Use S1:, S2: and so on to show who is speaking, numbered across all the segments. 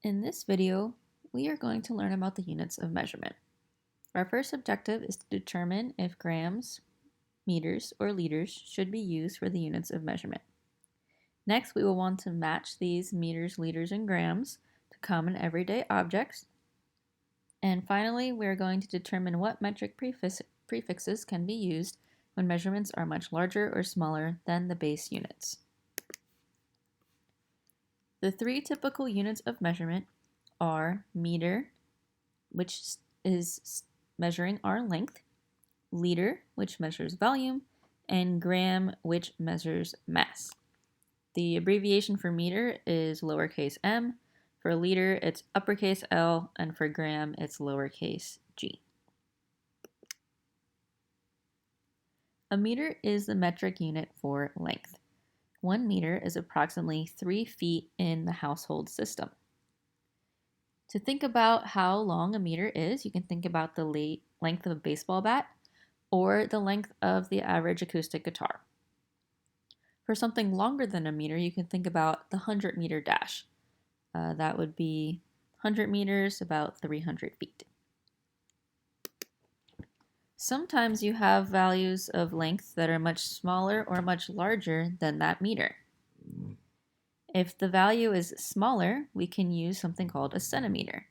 S1: In this video, we are going to learn about the units of measurement. Our first objective is to determine if grams, meters, or liters should be used for the units of measurement. Next, we will want to match these meters, liters, and grams to common everyday objects. And finally, we are going to determine what metric prefixes can be used when measurements are much larger or smaller than the base units. The three typical units of measurement are meter, which is measuring our length, liter, which measures volume, and gram, which measures mass. The abbreviation for meter is lowercase m, for liter it's uppercase L, and for gram it's lowercase g. A meter is the metric unit for length. 1 meter is approximately 3 feet in the household system. To think about how long a meter is, you can think about the length of a baseball bat or the length of the average acoustic guitar. For something longer than a meter, you can think about the 100-meter dash. That would be 100 meters, about 300 feet. Sometimes you have values of length that are much smaller or much larger than that meter. If the value is smaller, we can use something called a centimeter.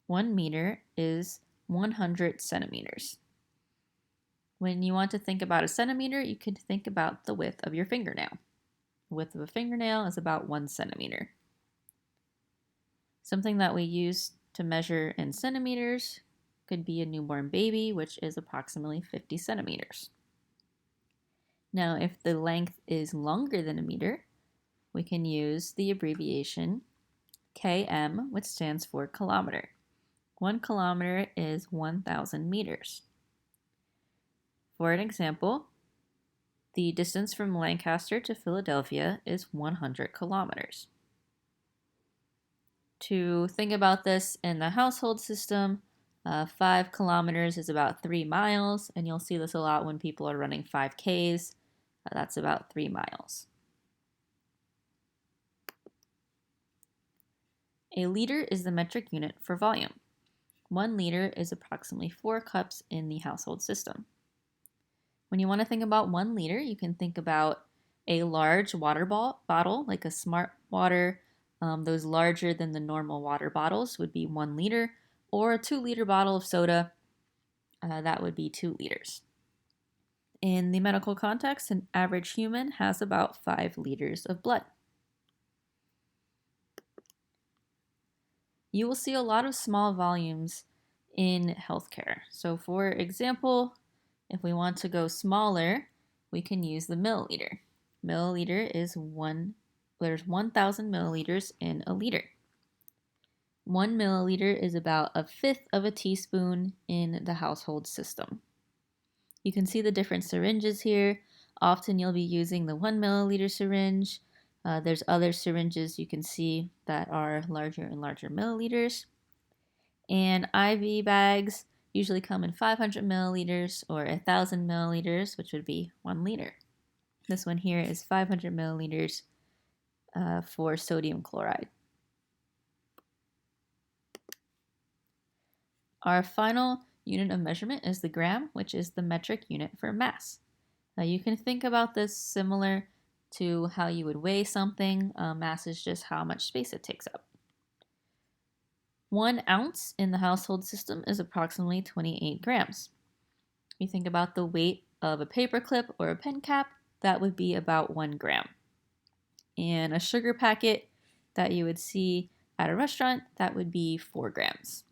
S1: 1 meter is 100 centimeters. When you want to think about a centimeter, you can think about the width of your fingernail. The width of a fingernail is about 1 centimeter. Something that we use to measure in centimeters could be a newborn baby, which is approximately 50 centimeters. Now, if the length is longer than a meter, we can use the abbreviation km, which stands for kilometer. 1 kilometer is 1,000 meters. For an example, the distance from Lancaster to Philadelphia is 100 kilometers. To think about this in the household system, 5 kilometers is about 3 miles, and you'll see this a lot when people are running 5Ks. That's about 3 miles. A liter is the metric unit for volume. 1 liter is approximately 4 cups in the household system. When you want to think about 1 liter, you can think about a large water bottle, like a Smart Water. Those larger than the normal water bottles would be 1 liter, or a 2-liter bottle of soda, that would be 2 liters. In the medical context, an average human has about 5 liters of blood. You will see a lot of small volumes in healthcare. So for example, if we want to go smaller, we can use the milliliter. Milliliter is there's 1,000 milliliters in a liter. 1 milliliter is about 1/5 of a teaspoon in the household system. You can see the different syringes here. Often you'll be using the 1 milliliter syringe. There's other syringes you can see that are larger and larger milliliters. And IV bags usually come in 500 milliliters or 1,000 milliliters, which would be 1 liter. This one here is 500 milliliters for sodium chloride. Our final unit of measurement is the gram, which is the metric unit for mass. You can think about this similar to how you would weigh something. Mass is just how much space it takes up. 1 ounce in the household system is approximately 28 grams. If you think about the weight of a paperclip or a pen cap, that would be about 1 gram. And a sugar packet that you would see at a restaurant, that would be 4 grams.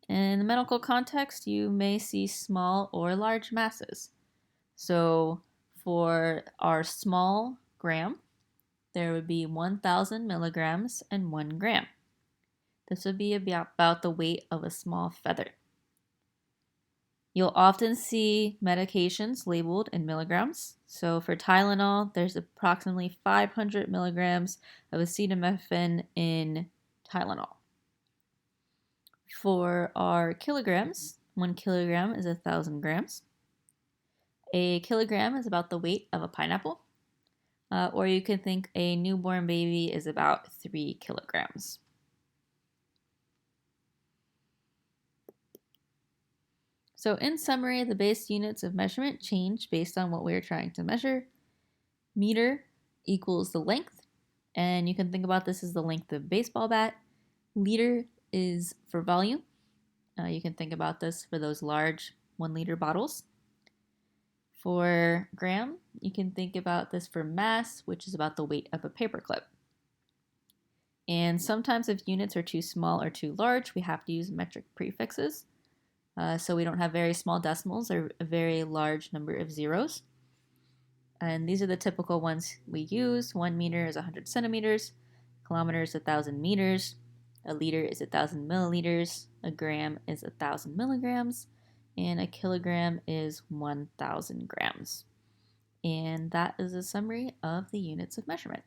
S1: In the medical context, you may see small or large masses. So for our small gram, there would be 1,000 milligrams and 1 gram. This would be about the weight of a small feather. You'll often see medications labeled in milligrams. So for Tylenol, there's approximately 500 milligrams of acetaminophen in Tylenol. For our kilograms, 1 kilogram is 1,000 grams. A kilogram is about the weight of a pineapple. Or you can think a newborn baby is about 3 kilograms. So in summary, the base units of measurement change based on what we're trying to measure. Meter equals the length, and you can think about this as the length of a baseball bat. Liter is for volume. You can think about this for those large 1-liter bottles. For gram, you can think about this for mass, which is about the weight of a paperclip. And sometimes if units are too small or too large, we have to use metric prefixes. So we don't have very small decimals or a very large number of zeros. And these are the typical ones we use. 1 meter is 100 centimeters, kilometer is 1,000 meters, a liter is 1,000 milliliters, a gram is 1,000 milligrams, and a kilogram is 1,000 grams. And that is a summary of the units of measurement.